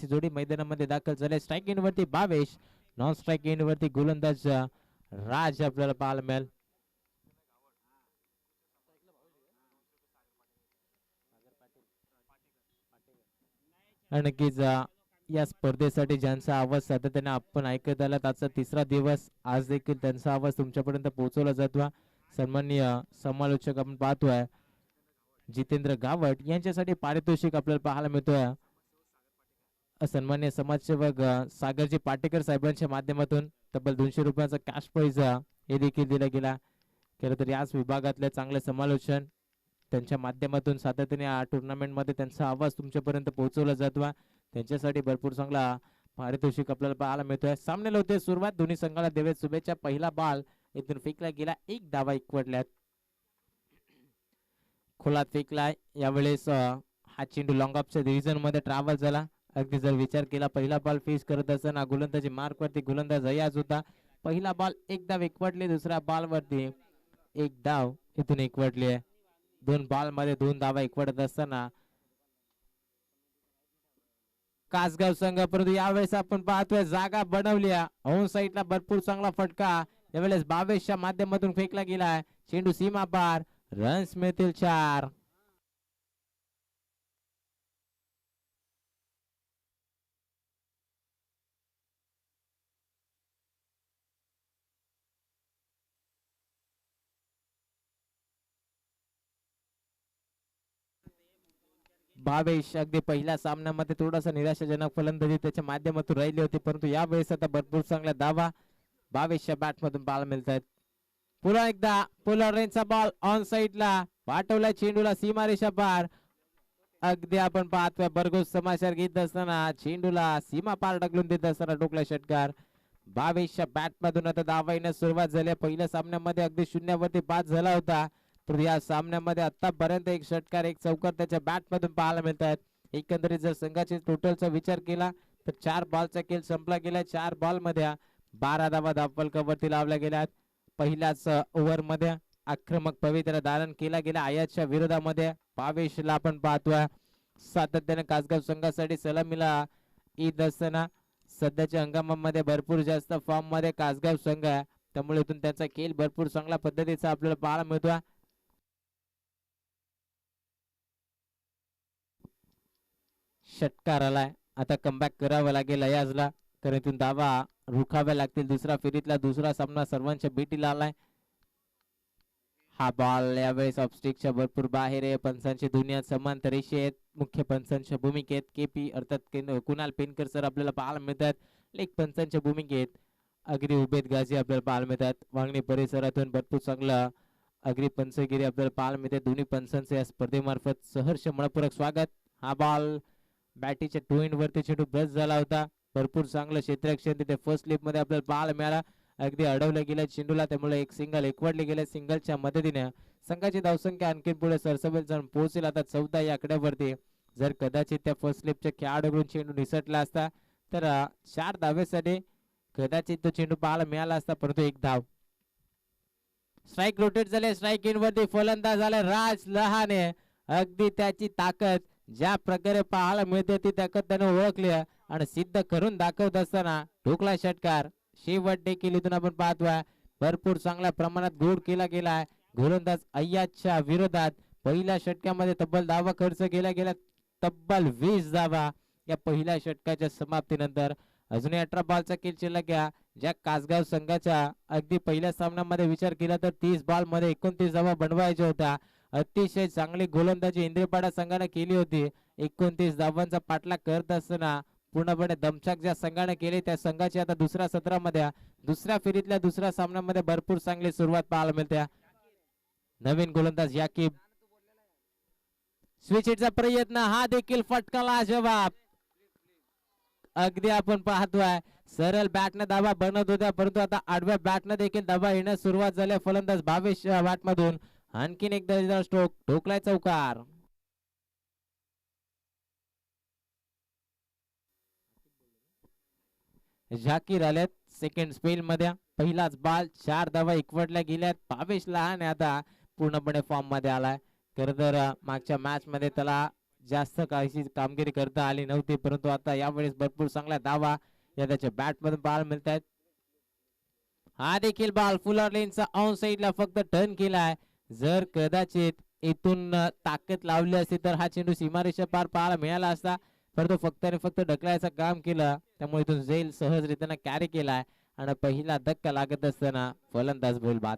जोडी मैदानामध्ये दाखल झाले. स्ट्राईक इन वरती भावेश, नॉन स्ट्राईक इन वरती गोलंदाज राज आपल्याला पाहायला मिळेल. नक्कीच या स्पर्धेसाठी ज्यांचा आवाज सातत्याने आपण ऐकत आला आजचा तिसरा दिवस, आज देखील त्यांचा आवाज तुमच्यापर्यंत पोहोचवला जातो. सन्माननीय समालोचक आपण पाहतोय जितेंद्र गावट यांच्यासाठी पारितोषिक आपल्याला पाहायला मिळतोय. सन्मान्य समाजसेवक सागरजी पाटेकर साहेबांच्या माध्यमातून तब्बल 200 रुपयाचा कॅश प्राइज हे देखील दिला गेला. खरं तर याच विभागातले चांगले समालोचन त्यांच्या माध्यमातून सातत्याने या टुर्नामेंटमध्ये त्यांचा आवाज तुमच्यापर्यंत पोहोचवला जातो. त्यांच्यासाठी भरपूर चांगला पारितोषिक आपल्याला पाहायला मिळतोय. सामन्याला होते सुरुवात, दोन्ही संघाला देवेत शुभेच्छा. पहिला बॉल इथून फेकला गेला, एक धावा एकवटल्यात. खोलात फेकलाय यावेळेस हा चेंडू लॉंग ऑफच्या डिव्हिजन मध्ये ट्रॅव्हल झाला. अगदी जर विचार केला पहिला बॉल फेस करत असताना गोलंदाजी मार्क वरती गोलंदाज अयाज होता. पहिला बॉल एक धाव एकवटली, दुसऱ्या बॉल वरती एक धाव इथून एकवटली आहे. 2 बॉल मध्ये 2 धावा एकवटत असताना कासगाव संघ, परंतु यावेळेस आपण पाहतोय जागा बनवली. ऑन साईडला भरपूर चांगला फटका यावेळेस भावेशच्या माध्यमातून फेकला गेलाय. चेंडू सीमा पार, रन्स मिळतील 4. भावेश अगदी पहिल्या सामन्यामध्ये थोडासा निराशाजनक फलंदाजी त्याच्या माध्यमातून राहिली होती, परंतु यावेळेस आता भरपूर चांगला दावा भावेशच्या बॅट मधून पाहायला मिळत आहेत. पुन्हा एकदा पोलरेनचा बॉल ऑन साईडला पाठवला, चेंडूला सीमारेषा पार. अगदी आपण पाहतोय भरघोस समाचार घेत असताना चेंडूला सीमा पार ढकलून देत असताना टोकला षटकार. भावेशच्या बॅट मधून आता धावा येण्यास सुरुवात झाली. पहिल्या सामन्यामध्ये अगदी 0 बाद झाला होता, तर या सामन्यामध्ये आतापर्यंत एक षटकार एक चौकार त्याच्या बॅट मधून पाहायला मिळतात. एकंदरीत जर संघाचे टोटलचा विचार केला तर 4 बॉलचा खेळ संपला गेला. 4 बॉल मध्ये 12 धावा धावफलकावरती लावल्या गेल्यात. पहिल्याच ओव्हर मध्ये आक्रमक पवित्रा धारण केला गेला आयातच्या विरोधामध्ये. भावेशला आपण पाहतोय सातत्याने कासगाव संघासाठी सलामीला ईद असताना सध्याच्या हंगामामध्ये भरपूर जास्त फॉर्म मध्ये कासगाव संघ आहे, त्यामुळे इथून त्याचा खेळ भरपूर चांगल्या पद्धतीचा आपल्याला पाहायला मिळतोय. षटकार आलाय, आता कमबॅक करावं लागेल अयाजला, कारण इथून धावा रुखाव्या लागतील. दुसरा फेरीतला दुसरा सामना सर्वांच्या भेटीला आलाय. हा बॉल यावेळेस ऑफस्टिकच्या भरपूर बाहेर आहे. पंचांची दुनिया समांतर रेषे आहेत. मुख्य पंचांच्या भूमिकेत केपी अर्थात कुणाल पेनकर सर आपल्याला पाहायला मिळतात. लेख पंचांच्या भूमिकेत अग्री उबेद गाजी आपल्याला पाहायला मिळतात. वांगणी परिसरातून भरपूर चांगला अग्री पंचगिरी आपल्याला पाहायला मिळते. दोन्ही पंचांचे या स्पर्धेमार्फत सहर्ष मनपूर्वक स्वागत. हा बॉल बॅटीच्या 2 एंड वरती चेंडू ब्रश झाला होता. भरपूर चांगलं क्षेत्ररक्षण तिथे फर्स्ट स्लिप मध्ये आपल्याला पाहायला मिळाला. अगदी अडवलं गेलं चेंडूला, त्यामुळे एक सिंगल एकवडले गेले. सिंगलच्या मदतीने संघाची धावसंख्या आणखी पुढे सरसबेल जाऊन पोहोचेल आता 14 या आकड्यावरती. जर कदाचित त्या फर्स्ट स्लिपच्या खेळाडूकडून चेंडू निसटला असता तर 4 धावेसाठी कदाचित तो चेंडू पाहायला मिळाला असता, परंतु 1 धाव. स्ट्राईक रोटेट झाले. स्ट्राईक इन वरती फलंदाज झाले राज लहाने. अगदी त्याची ताकद ज्या प्रकारे पाहायला मिळते ती ताकद त्याने ओळखली आणि सिद्ध करून दाखवत असताना ठोकला षटकार. शेवट देखील इथून आपण पाहतोय भरपूर चांगल्या प्रमाणात गोड केला गेलाय. गोलंदाज अय्याजच्या विरोधात पहिल्या षटकामध्ये तब्बल धावा खर्च केला गेला, तब्बल 20 धावा या पहिल्या षटकाच्या समाप्तीनंतर. अजूनही 18 बॉलचा खेळ शिल्लक आहे. ज्या कासगाव संघाच्या अगदी पहिल्या सामन्यामध्ये विचार केला तर 30 बॉल मध्ये 29 धावा बनवायच्या होत्या. अतिशय चांगली गोलंदाजी इंद्रपाडा संघाने केली होती. 29 धावांचा पाठलाग करत असताना पूर्णपणे दमछाक ज्या संघाने केली त्या संघाची आता दुसऱ्या सत्रामध्ये दुसऱ्या फेरीतल्या दुसऱ्या सामन्यामध्ये भरपूर चांगली सुरुवात पाहायला मिळते. नवीन गोलंदाज याकीब स्विच हिटचा प्रयत्न, हा देखील फटकाला जवाब. अगदी आपण पाहतोय सरळ बॅटने धावा बनत होत्या, परंतु आता आडव्या बॅटने देखील धावा येण्यास सुरुवात झाली. फलंदाज भावेश बॅट मधून आणखीन एक दर्जेदार स्ट्रोक, ठोकलाय चौकार. झाकीर आलेत सेकंड स्पेल मध्ये. पहिलाच बॉल 4 धावा एकवटल्या गेल्यात. भावेश लहान आता पूर्णपणे फॉर्म मध्ये आलाय. खरं तर मागच्या मॅच मध्ये त्याला जास्त काहीशी कामगिरी करता आली नव्हती, परंतु आता यावेळेस भरपूर चांगला दावा या त्याच्या बॅट मधून पाहायला मिळत आहेत. हा देखील बॉल फुलर लेनचा ऑन साइडला फक्त टर्न केलाय. जर कदाचित इथून ताकद लावली असती तर हा चेंडू सीमारेषा पार पाहायला मिळाला असता, परंतु फक्त आणि फक्त ढकलायचं काम केलं, त्यामुळे इथून झेल सहजरित्याने कॅरी केलाय आणि पहिला धक्का लागत असताना फलंदाज बोलबाद.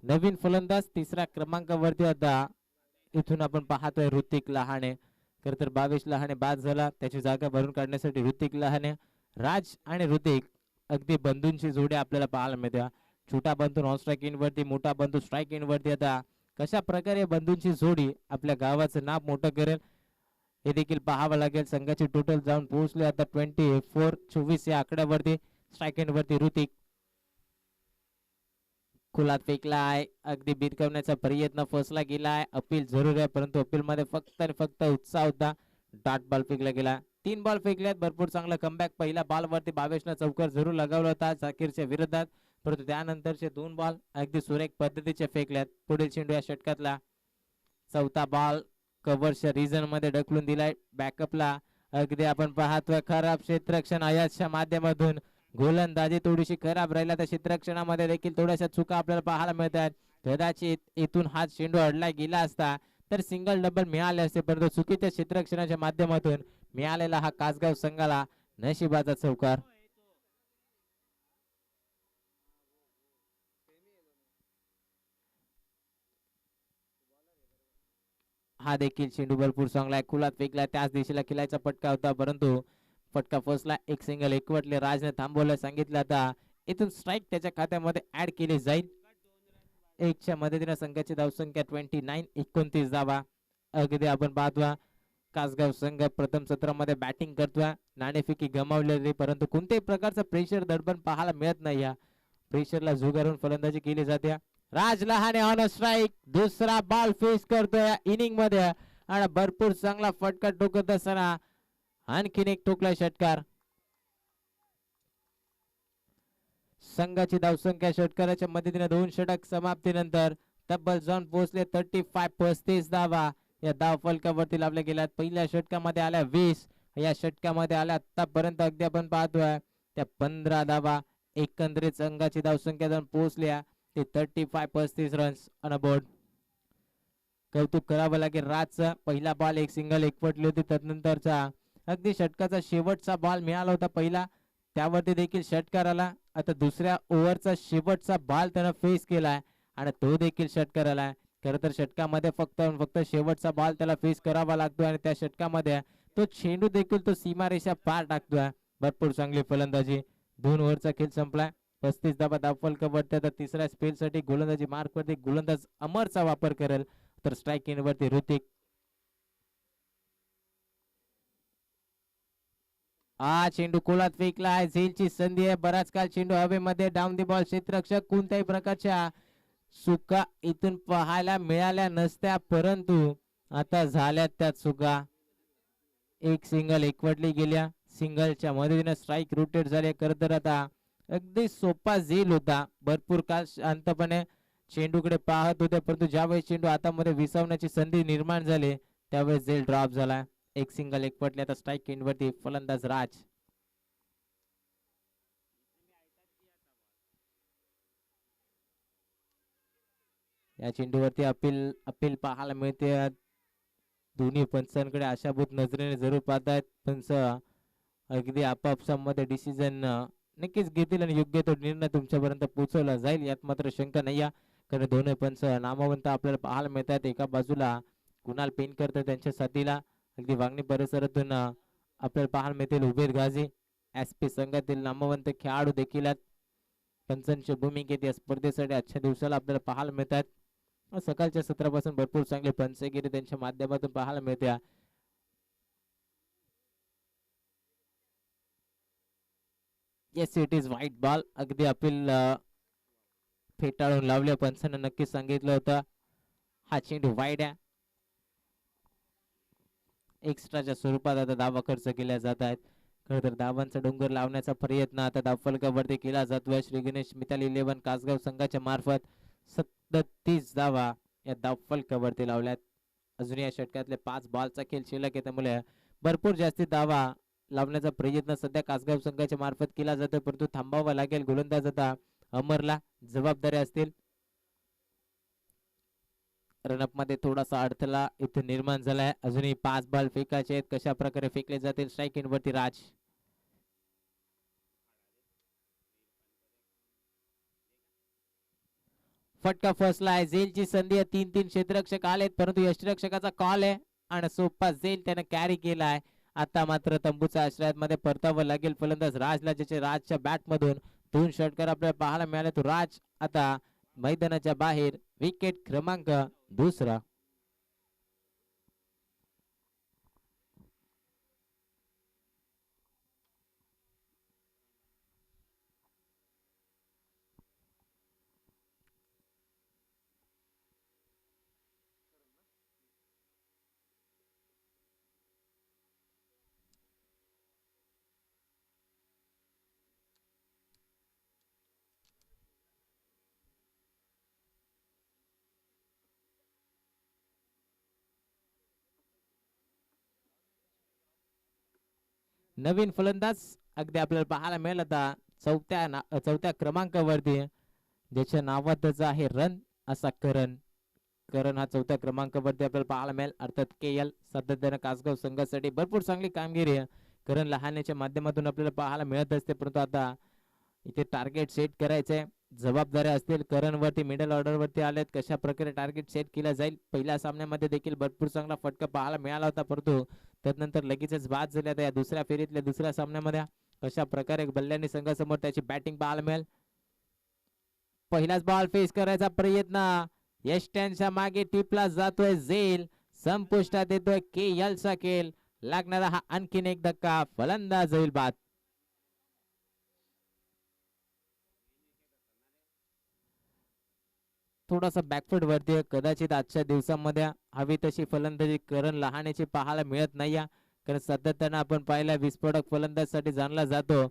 नवीन फलंदाज तिसऱ्या क्रमांकावरती आता इथून आपण पाहतोय ऋतिक लहाने. खर तर 22 लहाने बाद झाला, त्याची जागा भरून काढण्यासाठी ऋतिक लहाने. राज आणि ऋतिक अगदी बंधूंची जोडी आपल्याला पाहायला मिळते. छोटा बंधू नॉन स्ट्राईक इन वरती, मोठा बंधू स्ट्राईक इन वरती. आता कशा प्रकारे बंधूंची जोडी आपल्या गावाचं नाव मोठं करेल हे देखील पाहावं लागेल. संघाची टोटल जाऊन पोहोचले आता 24 या आकड्यावरती. स्ट्राईक इन वरती ऋतिक खुलात फेकलाय, अगदी बिरकवण्याचा प्रयत्न फसला गेलाय. अपील जरूर आहे, परंतु अपील मध्ये फक्त आणि फक्त उत्साह होता. डॉट बॉल फेकला गेला. 3 बॉल फेकल्यात. भरपूर चांगला कमबॅक. पहिल्या बॉल वरती 22 चौकार जरूर लगावला होता जाकीरच्या विरोधात, परंतु त्यानंतरचे 2 बॉल अगदी सुरेख पद्धतीचे फेकल्यात. पुढील चेंडू या षटकातला चौथा बॉल कव्हरच्या रिजन मध्ये ढकलून दिलाय बॅकअपला. अगदी आपण पाहतोय खराब क्षेत्ररक्षण आयातच्या माध्यमातून गोलंदाजी थोडीशी खराब राहिला, त्या क्षेत्ररक्षणामध्ये देखील थोड्याशा चुका आपल्याला पाहायला मिळतात. कदाचित इथून हा चेंडू अडला गेला असता तर सिंगल डबल मिळाले असते, परंतु चुकीच्या क्षेत्ररक्षणाच्या माध्यमातून मिळालेला हा कासगाव संघाला नशिबाचा चौकार. हा देखील चेंडू भरपूर चांगला आहे. खुलात फेकला, त्याच दिशेला खेळायचा फटका होता, परंतु फटका फसला. एक सिंगल एकवटले. राजने थांबवलं सांगितलं. आता इथून स्ट्राईक त्याच्या खात्यामध्ये ऍड केली जाईल. 1च्या मदतीने संघाची धावसंख्या 29 धावा. अगदी आपण पाहतोय कासगाव संघ प्रथम सत्रामध्ये बॅटिंग करतोय. नाणेफेकी गमावलेली, परंतु कोणत्याही प्रकारचा प्रेशर दडपण पाहायला मिळत नाही. या प्रेशरला झुगारून फलंदाजी केली जाते. राज लहाने ऑन स्ट्राईक. दुसरा बॉल फेस करतोय इनिंग मध्ये आणि भरपूर चांगला फटका टोकत असताना आणखीन एक टोकला षटकार. संघाची धावसंख्या षटकाराच्या मदतीने 2 षटक समाप्तीनंतर तब्बल जाऊन पोहोचले 35 धावा या धाव फलकावरती लावल्या गेल्यात. पहिल्या षटकामध्ये आल्या 20, या षटकामध्ये आल्या आतापर्यंत अगदी आपण पाहतोय त्या 15 धावा. एकंदरीत संघाची धावसंख्या जाऊन पोहोचल्या ते 35 रन्स ऑन बोर्ड. कौतुक करावं लागेल राजचं. पहिला बॉल एक सिंगल एकवटली होती, त्यानंतरचा अगदी षटकाचा शेवटचा बॉल मिळाला होता पहिला, त्यावरती देखील षटकार आला. आता दुसऱ्या ओव्हरचा शेवटचा बॉल त्यानं फेस केलाय आणि तो देखील षटकार आलाय. खरं तर षटकामध्ये फक्त शेवटचा बॉल त्याला फेस करावा लागतोय आणि त्या षटकामध्ये तो चेंडू देखील तो सीमारेषा पार टाकतोय. भरपूर चांगली फलंदाजी. 2 ओव्हरचा खेळ संपलाय. 35 धावा धाव फलकावरती. आता तिसऱ्या स्पेल साठी गोलंदाजी मार्क वरती गोलंदाज अमरचा वापर करेल, तर स्ट्राईक इन वरती ऋतिक. हा चेंडू कोलात फेकला आहे. झेलची संधी आहे. बराच काळ चेंडू हवेमध्ये डाऊन दी बॉल. क्षेत्ररक्षक कोणत्याही प्रकारच्या चुका इथून पाहायला मिळाल्या नसत्या, परंतु आता झाल्यात त्या चुका. एक सिंगल एकवटली गेल्या. सिंगलच्या मदतीने स्ट्राईक रोटेट झाले. खरं तर आता अगदी सोपा झेल होता. भरपूर काळ शांतपणे चेंडूकडे पाहत होते, परंतु ज्यावेळेस चेंडू हातामध्ये विसावण्याची संधी निर्माण झाली त्यावेळेस झेल ड्रॉप झाला. एक सिंगल एकवटले. आता स्ट्राईक इन वरती फलंदाज राज. या चेंडूवरती अपील पाहायला मिळते. दोन्ही पंचांकडे आशाभूत नजरेने जरूर पाहतायत. पंच अगदी आपापसामध्ये डिसिजन नक्कीच घेतील आणि योग्य तो निर्णय तुमच्यापर्यंत पोहोचवला जाईल, यात मात्र शंका नाही. कारण दोन्ही पंच नामवंत आपल्याला पाहायला मिळतात. एका बाजूला कुणाल पेनकर त्यांच्या साथीला अगदी वांगणी परिसरातून आपल्याला पाहायला मिळतील उबेद गाझी. एसपी संघातील नामवंत खेळाडू देखील पंचांच्या भूमिकेत या स्पर्धेसाठी आजच्या दिवसाला आपल्याला पाहायला मिळतात. सकाळच्या सत्रापासून भरपूर चांगले पंचगिरी त्यांच्या माध्यमातून पाहायला मिळते. Yes it is white ball. अगदी अपील फेटाळून लावले. पंचानं नक्कीच सांगितलं होतं हा चेंडू वाईड आहे. एक्स्ट्राच्या स्वरूपात आता धावा खर्च केल्या जात आहेत. खरं तर धावांचा डोंगर लावण्याचा प्रयत्न आता धावफलकावरती केला जातोय. श्री गणेश मिताली 11 कासगाव संघाच्या मार्फत 37 धावा या धावफलकावरती लावल्यात. अजून या षटकातले 5 बॉलचा खेळ शिल्लक आहे, त्यामुळे भरपूर जास्ती धावा लावण्याचा प्रयत्न सध्या कासगाव संघाच्या मार्फत केला जातोय, परंतु थांबावा लागेल. गोलंदाज आता अमरला जबाबदारी असतील. रनअप मध्ये थोडासा अडथळा इथे निर्माण झालाय. अजूनही 5 बॉल फेकायचे आहेत. कशा प्रकारे फेकले जातील? स्ट्राईक इन वरती राज. फटका फसला आहे. झेलची संधी आहे. 3-3 क्षेत्ररक्षक आलेत, परंतु यष्टिरक्षकाचा कॉल आहे आणि सोपा झेल त्याने कॅरी केलाय. आता मात्र तंबूच्या आश्रयात मध्ये परतावं लागेल फलंदाज राजला, ज्याचे राजच्या बॅट मधून 2 षटकार आपल्याला पाहायला मिळाले. तो राज आता मैदानाच्या बाहेर. विकेट क्रमांक 2. नवीन फलंदाज अगदी आपल्याला पाहायला मिळेल आता चौथ्या क्रमांकावरती, ज्याच्या नावातच आहे रन असा करण. करण हा 4थ्या क्रमांकावरती आपल्याला पाहायला मिळेल. अर्थात KL सातत्याने कासगाव संघासाठी भरपूर चांगली कामगिरी करण लहानेच्या माध्यमातून आपल्याला पाहायला मिळत असते, परंतु आता इथे टार्गेट सेट करायचंय. जबाबदाऱ्या असतील करण वरती. मिडल ऑर्डर वरती आलेत. कशा प्रकारे टार्गेट सेट केला जाईल? पहिल्या सामन्यामध्ये देखील भरपूर चांगला फटका पाहायला मिळाला होता, परंतु त्यानंतर लगेचच बाद झाले. आता या दुसऱ्या फेरीतल्या दुसऱ्या सामन्यामध्ये कशा प्रकारे बल्ल्यानी संघासमोर त्याची बॅटिंग पाहायला मिळेल. पहिलाच बॉल फेस करायचा प्रयत्न. यष्ट्यांच्या मागे टिपला जातोय झेल. संपुष्टात येतोय KL चा खेळ. लागणारा हा आणखीन एक धक्का. फलंदाज होईल बाद. थोडासा बॅकफुट वरती. कदाचित आजच्या दिवसामध्ये हवी तशी फलंदाजी करण लहानेची पाहायला मिळत नाही, कारण सातत्यानं आपण पाहिला विस्फोटक फलंदाज साठी जाणला जातो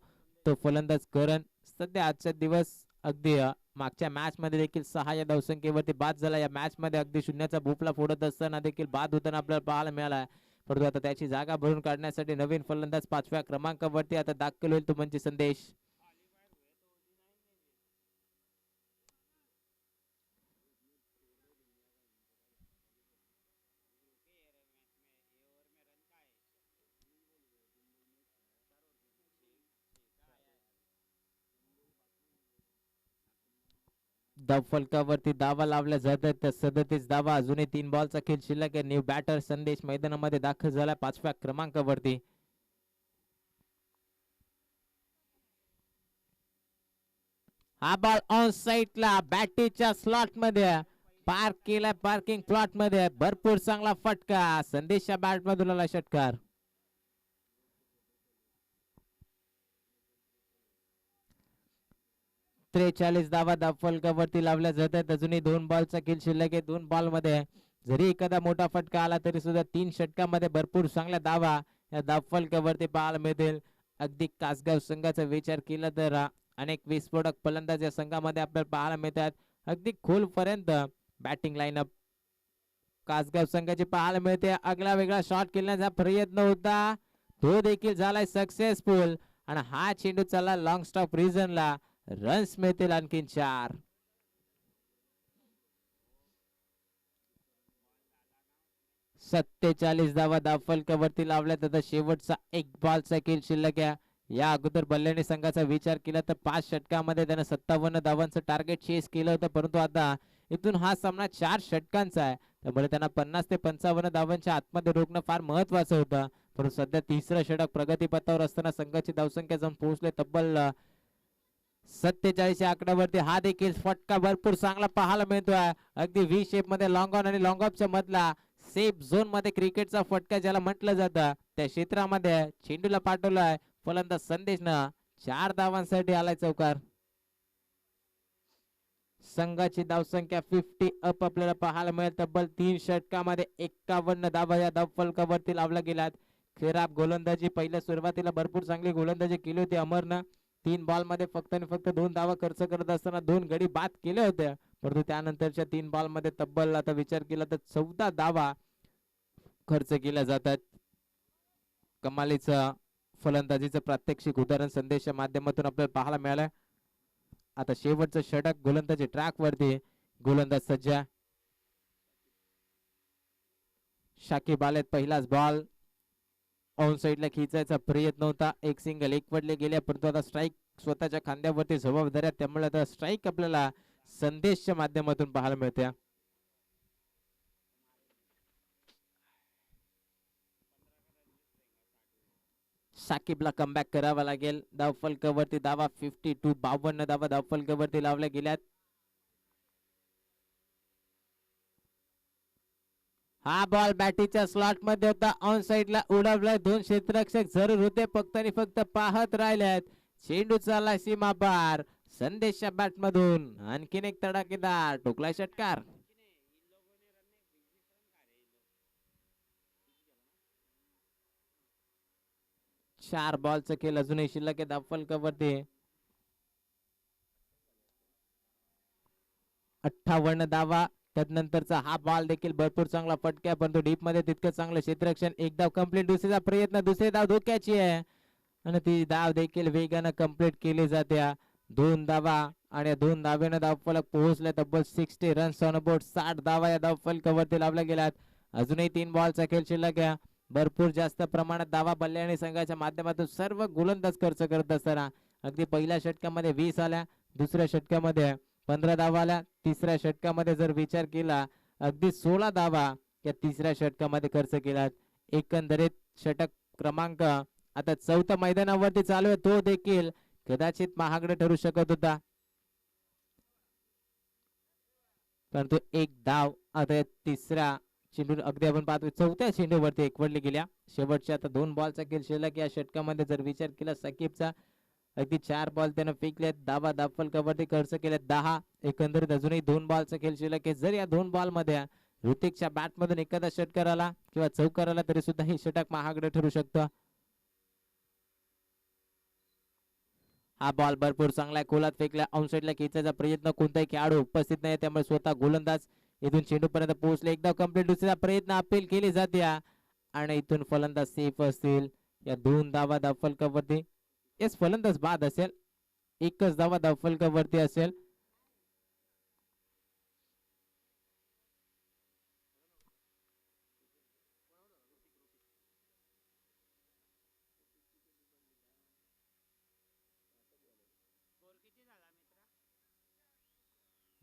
तो फलंदाज करण. सध्या आजच्या दिवस अगदी मागच्या मॅच मध्ये देखील 6 या धावसंख्येवरती बाद झाला. या मॅच मध्ये अगदी शून्याचा भोपळा फोडत असताना देखील बाद होताना आपल्याला पाहायला मिळाला. परंतु आता त्याची जागा भरून काढण्यासाठी नवीन फलंदाज 5व्या क्रमांकावरती आता दाखल होईल. तो म्हणजे संदेश. धाव फलकावरती दावा लावला जात आहे. 37 धावा. अजूनही 3 बॉलचा खेळ शिल्लक आहे. न्यू बॅटर संदेश मैदानामध्ये दाखल झाला 5व्या क्रमांकावरती. हा बॉल ऑन साइडला बॅटीच्या स्लॉट मध्ये पार्क केला. पार्किंग प्लॉट मध्ये भरपूर चांगला फटका. संदेशच्या बॅट मधून आला षटकार. 43 धावा धाव फलकावरती लावल्या जात आहेत. अजूनही 2 बॉलचा खेळ शिल्लक आहे. 2 बॉल मध्ये जरी एखादा मोठा फटका आला तरी सुद्धा 3 षटकामध्ये भरपूर चांगल्या धावा या धाव फलकावरती पाहायला मिळतील. अगदी कासगाव संघाचा विचार केला तर अनेक विस्फोटक फलंदाज या संघामध्ये आपल्याला पाहायला मिळतात. अगदी खोलपर्यंत बॅटिंग लाईनअप कासगाव संघाची पाहायला मिळते. आगळा वेगळा शॉट खेळण्याचा प्रयत्न होता, तो देखील झालाय सक्सेसफुल आणि हा चेंडू चालला लॉंग स्टॉप रिजनला. रन्स मिळतील आणखीन 4. सत्तेचाळीस धावा धाव फलकावरती लावल्यात. आता शेवटचा 1 बॉलचा खेळ शिल्लक आहे. या अगोदर बल्लेने संघाचा विचार केला तर 5 षटकामध्ये त्याने 57 धावांचं टार्गेट चेस केलं होतं, परंतु आता इथून हा सामना 4 षटकांचा आहे, त्यामुळे त्यांना 50 ते 55 धावांच्या आतमध्ये रोखणं फार महत्वाचं होतं. परंतु सध्या तिसरं षटक प्रगतीपथावर असताना संघाची धावसंख्या जाऊन पोहोचले तब्बल 47 या आकड्यावरती हा देखील फटका भरपूर चांगला पाहायला मिळतोय. अगदी व्ही शेप मध्ये लॉंग ऑन आणि लॉंग ऑफच्या मधला सेफ झोन मध्ये क्रिकेटचा फटका ज्याला म्हटलं जातं त्या क्षेत्रामध्ये चेंडूला पाठवलाय फलंदाज संदेशनं. 4 धावांसाठी आलाय चौकार. संघाची धावसंख्या 50 अप आपल्याला पाहायला मिळेल. तब्बल 3 षटकामध्ये 51 धावा या धावफलकावरती लावल्या गेल्यात. खराब गोलंदाजी पहिल्या सुरुवातीला भरपूर चांगली गोलंदाजी केली होती अमरनं. 3 बॉल मध्ये फक्त आणि फक्त 2 धावा खर्च करत असताना 2 गडी बाद केले होते. परंतु त्यानंतरच्या 3 बॉल मध्ये तब्बल आता विचार केला तर 14 धावा खर्च केल्या जातात. कमालीचं फलंदाजीचं प्रात्यक्षिक उदाहरण संदेशच्या माध्यमातून आपल्याला पाहायला मिळालं. आता शेवटचं षटक गोलंदाजी ट्रॅक वरती. गोलंदाज सज्ज. शाकिब आलेत. पहिलाच बॉल ऑन साइडला खिचायचा प्रयत्न होता. एक सिंगल एकवटले गेले परंतु आता स्ट्राईक स्वतःच्या खांद्यावरती जबाबदाऱ्या त्यामुळे आता स्ट्राईक आपल्याला संदेशच्या माध्यमातून पाहायला मिळते. साकिबला कमबॅक करावा लागेल. धावफलकावरती धावा 52 52 धावा धावफलकावरती लावल्या गेल्यात. हा बॉल बॅटीच्या स्लॉट मध्ये होता. ऑन साइडला उडवलाय. 2 क्षेत्ररक्षक जरूर होते फक्त आणि फक्त पाहत राहिलेत. चेंडू चालला सीमा पार. संदेशच्या बॅट मधून आणखीन एक तडाखेदार टोकला षटकार. 4 बॉलचा खेळ अजूनही शिल्लक आहे धावफलकावरती. 58 धावा. त्यानंतरचा हा बॉल देखील भरपूर चांगला फटका परंतु डीप मध्ये तितकं चांगलं क्षेत्ररक्षण. एक धाव कंप्लीट. दुसरीचा प्रयत्न. दुसरी धाव धोक्याची आहे आणि ती धाव देखील वेगानं कंप्लीट केली जाते. 2 धावा आणि 2 धावेनं धावफलक पोहोचले. तब्बल 60 रन्स ऑन बोर्ड. 60 धावा या धावफलकावरती लावल्या गेल्यात. अजूनही 3 बॉलचा खेळ शिल्लक आहे. भरपूर जास्त प्रमाणात धावा बल्लेहाणी संघाच्या माध्यमातून सर्व गोलंदाज खर्च करत असताना अगदी पहिल्या षटकामध्ये 20 आल्या. दुसऱ्या षटकामध्ये 15 धावा आल्या. तिसऱ्या षटकामध्ये जर विचार केला अगदी 16 धावा या तिसऱ्या षटकामध्ये खर्च केल्यात. एकंदरीत षटक क्रमांक आता 4थ्या मैदानावरती चालू आहे. तो देखील कदाचित महागडे ठरू शकत होता परंतु एक धाव आता तिसऱ्या चेंडू अगदी आपण पाहतो 4थ्या चेंडूवरती एकवटली गेल्या. शेवटच्या आता 2 बॉलचा खेळ शिल्लक. या षटकामध्ये जर विचार केला साकिबचा अगदी 4 बॉल त्यानं फेकलेत. धावा धावफलकावरती खर्च केले 10. एकंदरीत अजूनही 2 बॉलचा खेळ शिल्लक आहे. जर या 2 बॉल मध्ये ऋतिकच्या बॅट मधून एखादा षटकार आला किंवा चौकार आला तरी सुद्धा हे षटक महागडे ठरू शकतं. हा बॉल भरपूर चांगला खोलात फेकला. ऑन साइडला खेचायचा प्रयत्न. कोणताही खेळाडू उपस्थित नाही त्यामुळे स्वतः गोलंदाज इथून चेंडू पर्यंत पोहोचले. एकदा कंप्लीट. दुसरा प्रयत्न अपील केली जाते आणि इथून फलंदाज सेफ असतील. या 2 धावा धावफलकावरती. येस फलंदाज बाद असेल. एकच धावा धावफलकावरती असेल.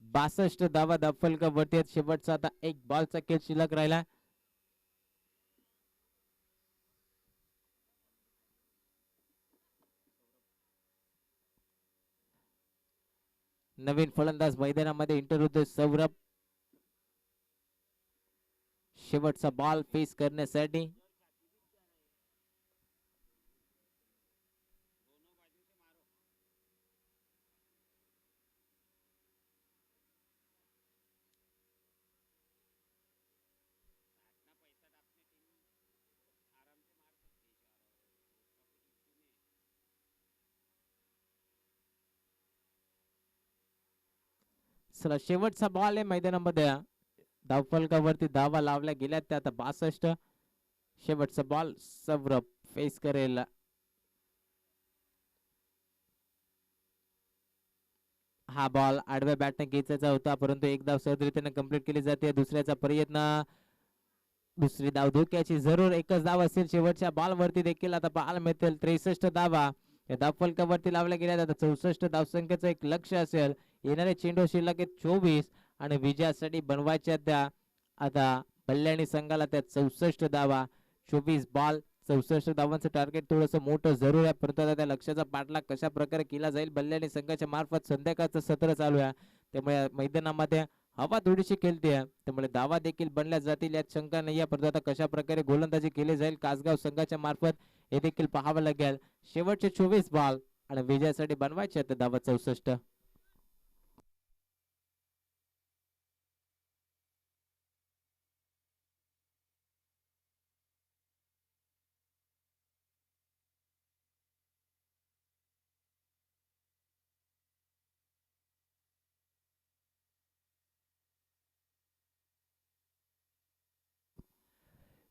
बासष्ट धावा धावफलकावरती आहेत. शेवटचा आता 1 बॉलचा खेळ शिल्लक राहिला. नवीन फलंदाज मैदानामध्ये इंटर होते सौरभ. शेवटचा बॉल फेस करण्यासाठी. चला शेवटचा बॉल आहे मैदानामध्ये. धावफलकावरती धावा लावल्या गेल्यात त्या आता 62. शेवटचा बॉल सौरभ फेस करेल. हा बॉल आडव्या बॅटने खेचायचा होता परंतु एक धाव सहजरित्याने कंप्लीट केली जाते. दुसऱ्याचा प्रयत्न. दुसरी धाव धोक्याची. जरूर एकच धाव असेल. शेवटच्या बॉल वरती देखील आता पाहायला मिळतील 63 धावा या धावफलकावरती लावल्या गेल्या. आता 64 धावसंख्येचं एक लक्ष असेल. येणारे चेंडू शिल्लक 24 आणि विजयासाठी बनवायच्या त्या आता बल्ल्याणी संघाला त्या 64 धावा. 24 बॉल 64 धावांचं टार्गेट थोडंसं मोठं जरूर आहे, परंतु आता त्या लक्ष्याचा पाठलाग कशा प्रकारे केला जाईल बल्ल्याने संघाच्या मार्फत संध्याकाळचं सत्र चालू आहे, त्यामुळे मैदानामध्ये हवा थोडीशी खेळते आहे, त्यामुळे धावा देखील बनल्या जातील यात शंका नाही आहे. परंतु आता कशा प्रकारे गोलंदाजी केली जाईल कासगाव संघाच्या मार्फत हे देखील पाहावं लागेल. शेवटचे 24 बॉल आणि विजयासाठी बनवायचे आहेत धावा 64.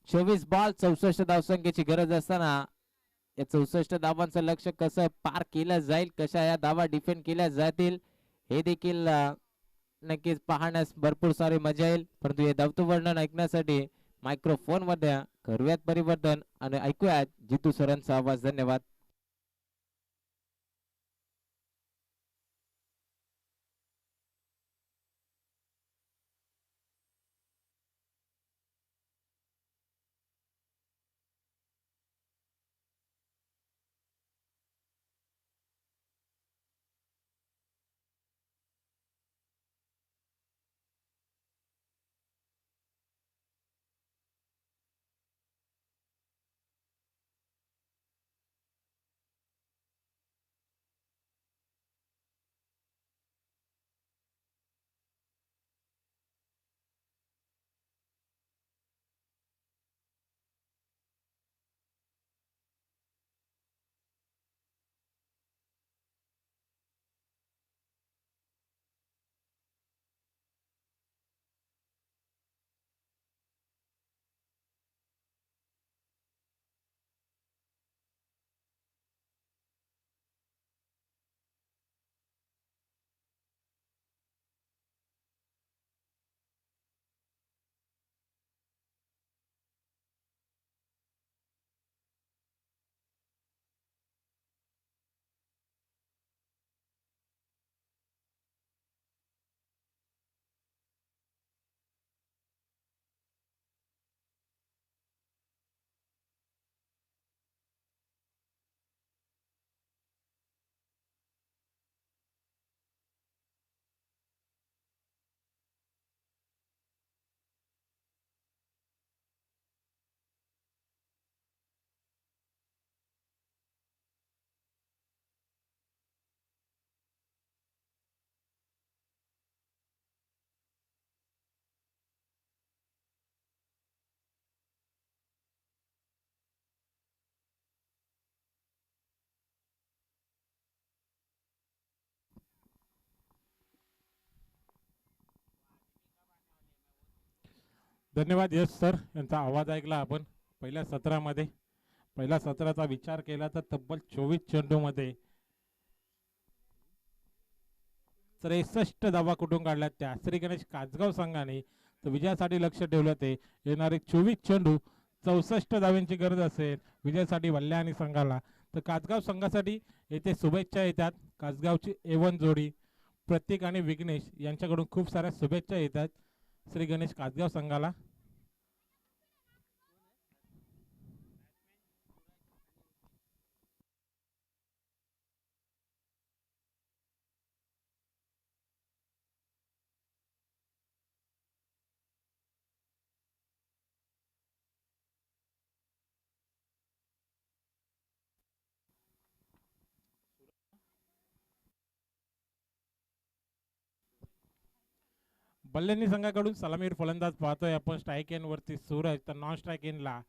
चोवीस बॉल 64 धावसंख्येची गरज असताना या 64 धावांचं लक्ष कसं पार केलं जाईल, कशा या धावा डिफेंड केल्या जातील हे देखील नक्कीच पाहण्यास भरपूर सारी मजा येईल. परंतु हे धावतं वर्णन ऐकण्यासाठी मायक्रोफोन मध्ये करूयात परिवर्तन आणि ऐकूयात जितू सरांचा आवाज. धन्यवाद. धन्यवाद यश सर यांचा आवाज ऐकला आपण. पहिल्या सत्रामध्ये पहिल्या सत्राचा विचार केला तर तब्बल 24 चेंडूमध्ये 63 धावा कुठून काढल्यात त्या श्री गणेश कासगाव संघाने. तर विजयासाठी लक्ष ठेवलं ते येणारे 24 चेंडू 64 धाव्यांची गरज असेल विजयासाठी वल्ल्या आणि संघाला. तर कासगाव संघासाठी येथे शुभेच्छा येतात. कासगावची A1 जोडी प्रतीक आणि विघ्नेश यांच्याकडून खूप साऱ्या शुभेच्छा येतात श्री गणेश कासगाव संघाला. बल्लेनी संघाकडून सलामीर फलंदाज पाहतोय आपण. स्ट्राईक एन वरती सूरज तर नॉन स्ट्राईक एनला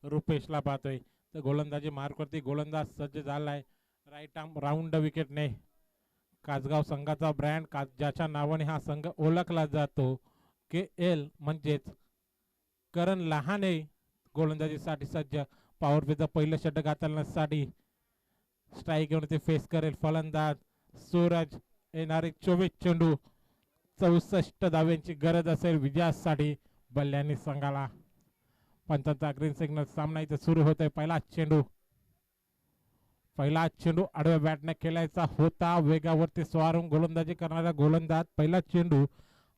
रुपेशला पाहतोय. तर गोलंदाजी मार्कवरती गोलंदाज सज्ज झालाय. राईट आर्म राऊंड विकेटने कासगाव संघाचा ब्रँड ज्याच्या नावाने हा संघ ओळखला जातो KL म्हणजेच करण लहाने गोलंदाजीसाठी सज्ज. पॉवर प्लेचं पहिलं षटक हाताळण्यासाठी स्ट्राईक वरती फेस करेल फलंदाज सूरज. येणारे 24 चेंडू 64 धाव्यांची गरज असेल विजयासाठी बल्ल्यानी संघाला. पंचांचा ग्रीन सिग्नल. सामना इथे सुरू होतोय. पहिला चेंडू आडव्या बॅटने खेळायचा होता. वेगावरती स्वारून गोलंदाजी करणारा गोलंदाज. पहिला चेंडू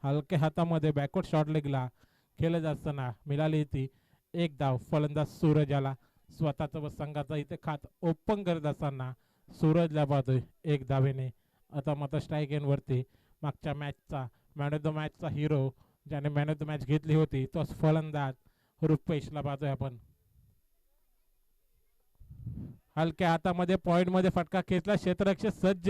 हलक्या हातामध्ये बॅकवर्ड शॉट लेगला खेळत असताना मिळाली ती एक धाव फलंदाज सूरजाला. स्वतःचं व संघाचं इथे खात ओपन करत असताना सूरजला पाहतोय 1 धावेने. आता मात्र स्ट्राईक एंडवरती मागच्या मॅचचा मॅन ऑफ द मॅचचा हिरो ज्याने मॅन ऑफ द मॅच घेतली होती तोच फलंदाज रुपेशला पाहतोय आपण. हलक्या हातामध्ये पॉइंट मध्ये फटका खेचला, क्षेत्ररक्षक सज्ज,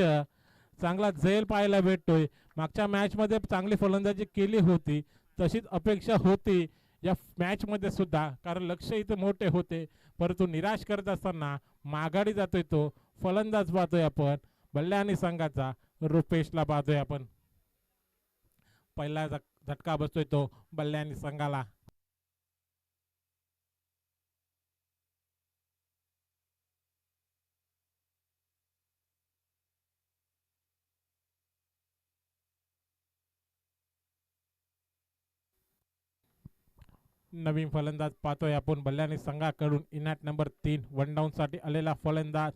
चांगला झेल पाहायला भेटतोय. मागच्या मॅच मध्ये चांगली फलंदाजी केली होती, तशीच अपेक्षा होती या मॅच मध्ये सुद्धा, कारण लक्ष इथे मोठे होते, परंतु निराश करत असताना माघारी जातोय तो फलंदाज पाहतोय आपण. बल्ल्यानी संघाचा रुपेशला पाहतोय आपण. पहिला झटका बसतोय तो बल्ल्यानी संघाला. नवीन फलंदाज पाहतोय आपण बल्ल्यानी संघाकडून. इनॅट नंबर 3 वन डाऊन साठी आलेला फलंदाज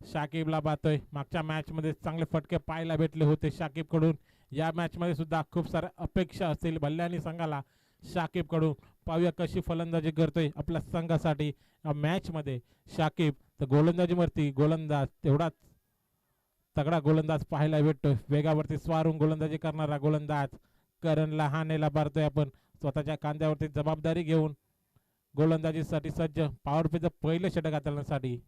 शाकिबला पाहतोय. मागच्या मॅच मध्ये चांगले फटके पाहायला भेटले होते शाकिब कडून. या मॅच मध्ये सुद्धा खूप साऱ्या अपेक्षा असतील बल्ल्यानी संघाला शाकिब कडून. पाहूया कशी फलंदाजी करतोय आपल्या संघासाठी या मॅच मध्ये शाकिब. तर गोलंदाजीवरती गोलंदाज तेवढाच तगडा गोलंदाज पाहायला भेटतोय. वेगावरती स्वारून गोलंदाजी करणारा गोलंदाज करण लहानेला पाहतोय आपण. स्वतःच्या खांद्यावरती जबाबदारी घेऊन गोलंदाजीसाठी सज्ज. पॉवर प्लेचं पहिलं षटक हाताळण्यासाठी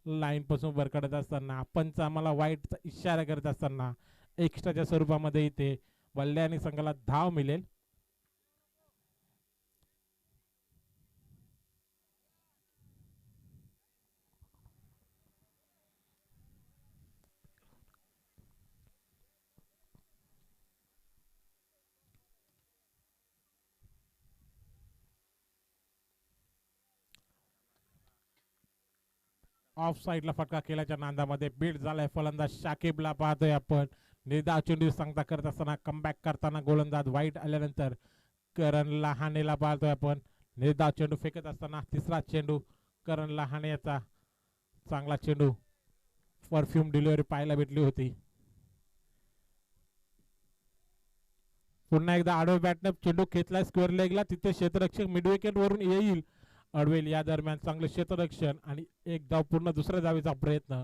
लाईन पासून वर काढत असताना पंच आम्हाला वाईटचा इशारा करत असताना एक्स्ट्राच्या स्वरूपामध्ये इथे बल्ल्यानी संघाला धाव मिळेल. ऑफ साईडला फटका केल्याच्या नांदामध्ये बीट झालाय फलंदाज शाकिबला पाहतोय आपण. निर्धाव चेंडू सांगता करत असताना कमबॅक करताना गोलंदाज वाईट आल्यानंतर करण लहानेला पाहतोय आपण. निर्धाव चेंडू फेकत असताना तिसरा चेंडू करण लहाने याचा चांगला चेंडू परफ्यूम डिलिव्हरी पाहायला भेटली होती. पुन्हा एकदा आडवे बॅटने चेंडू खेचला स्क्वेअर लेगला. तिथे क्षेत्ररक्षक मिड विकेट वरून येईल अडवेल. या दरम्यान चांगले क्षेत्ररक्षण आणि एक धाव पूर्ण दुसऱ्या धावेचा प्रयत्न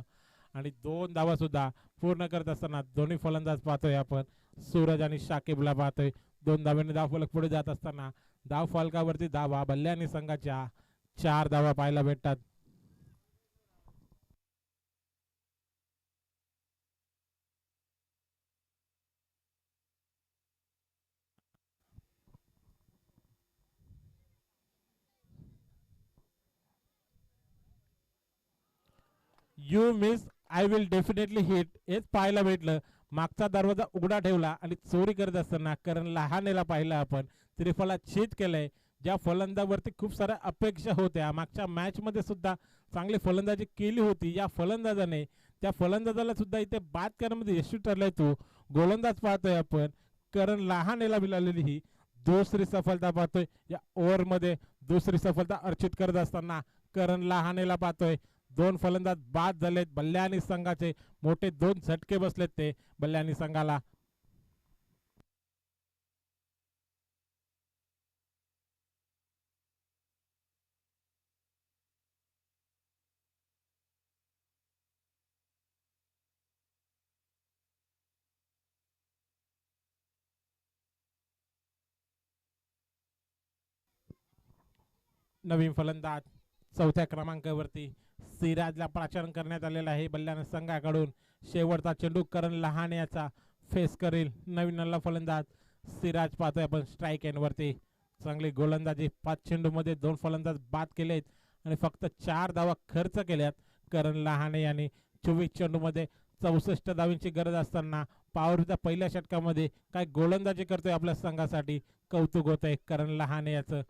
आणि 2 धावा सुद्धा पूर्ण करत असताना दोन्ही फलंदाज पाहतोय आपण. सूरज आणि शाकिबला पाहतोय. 2 धावेने धाव फलक पुढे जात असताना धाव फलकावरती धावा बल्ल्यानी संघाच्या 4 धावा पाहायला भेटतात. You miss I will definitely hit हेच पाहायला भेटलं. मागचा दरवाजा उघडा ठेवला आणि चोरी करत असताना करण लहानेला पाहिलं आपण. त्रिफला छेद केलंय. ज्या फलंदाजावरती खूप साऱ्या अपेक्षा होत्या, मागच्या मॅच मध्ये सुद्धा चांगली फलंदाजी केली होती या फलंदाजाने, त्या फलंदाजाला सुद्धा इथे बाद करण्यामध्ये यशस्वी ठरलाय तो गोलंदाज पाहतोय आपण. करण लहानेला मिळालेली ही दुसरी सफलता पाहतोय. या ओव्हर मध्ये दुसरी सफलता अर्चित करत असताना करण लहानेला पाहतोय. 2 फलंदाज बाद झालेत बल्ल्यानी संघाचे. मोठे 2 झटके बसलेत ते बल्ल्यानी संघाला. नवीन फलंदाज 4थ्या क्रमांकावरती सिराजला प्राचारण करण्यात आलेला आहे बल्ल्याने संघाकडून. शेवटचा चेंडू करण लहाने याचा फेस करेल. नवीन फलंदाज सिराज पाहतोय आपण स्ट्राईक एंडवरती. चांगली गोलंदाजी. 5 चेंडूमध्ये 2 फलंदाज बाद केलेत आणि फक्त 4 धावा खर्च केल्यात करण लहाने यांनी. 24 चेंडूमध्ये 64 धावांची गरज असताना पॉवरच्या पहिल्या षटकामध्ये काय गोलंदाजी करतोय आपल्या संघासाठी. कौतुक होत आहे करण लहाने याचं.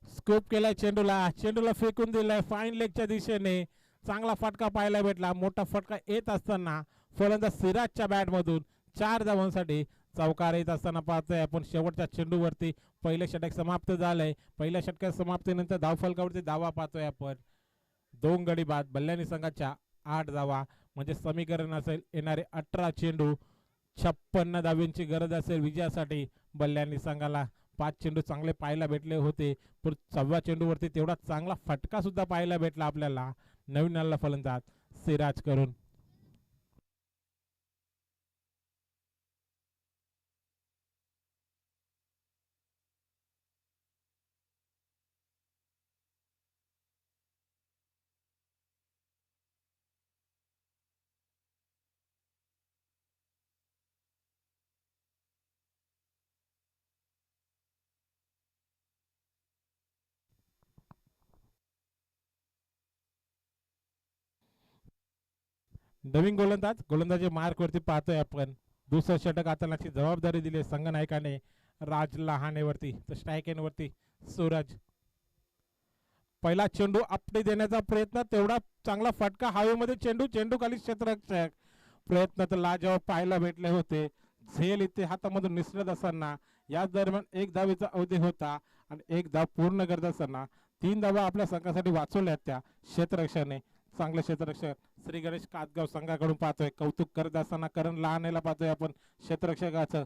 स्कूप केलाय चेंडूला फेकून दिलाय फाईन लेगच्या दिशेने. चांगला फटका पाहायला भेटला. मोठा फटका येत असताना फलंदाज सिराजच्या बॅट मधून 4 धावांसाठी चौकार येत असताना पाहतोय आपण. शेवटच्या चेंडूवरती पहिलं षटक समाप्त झालंय. पहिल्या षटकाच्या समाप्तीनंतर धावफलकावरती धावा पाहतोय आपण. 2 गडी बाद बल्ल्यानी संघाच्या 8 धावा म्हणजे समीकरण असेल येणारे 18 चेंडू 56 धावांची गरज असेल विजयासाठी बल्ल्यांनी संघाला. 5 चेंडू चांगले पाहायला भेटले होते, पण 6व्या चेंडूवरती तेवढा चांगला फटका सुद्धा पाहायला भेटला आपल्याला नवीन आलेला फलंदाज सिराज करून. नवीन गोलंदाजी मार्क वरती पाहतोय आपण. दुसरं षटक हाताळण्याची जबाबदारी दिली संघनायकाने राज लहानेवरती. तर स्ट्राईक एंड वरती सूरज. पहिला चेंडू आपटे देण्याचा प्रयत्न, तेवढा चांगला फटका हवेमध्ये, चेंडू खाली क्षेत्ररक्षक. प्रयत्न तर लाजवाब पाहायला भेटले होते. झेल इथे हातामधून निसरत असताना याच दरम्यान 1 धावेचा अवधी होता आणि 1 धाव पूर्ण करत असताना 3 धावा आपल्या संघासाठी वाचवल्या त्या क्षेत्ररक्षकाने. चांगले क्षेत्ररक्षक श्री गणेश कातगाव संघाकडून पाहतोय. कौतुक करत असताना करण लहानेला पाहतोय आपण क्षेत्ररक्षकाचं.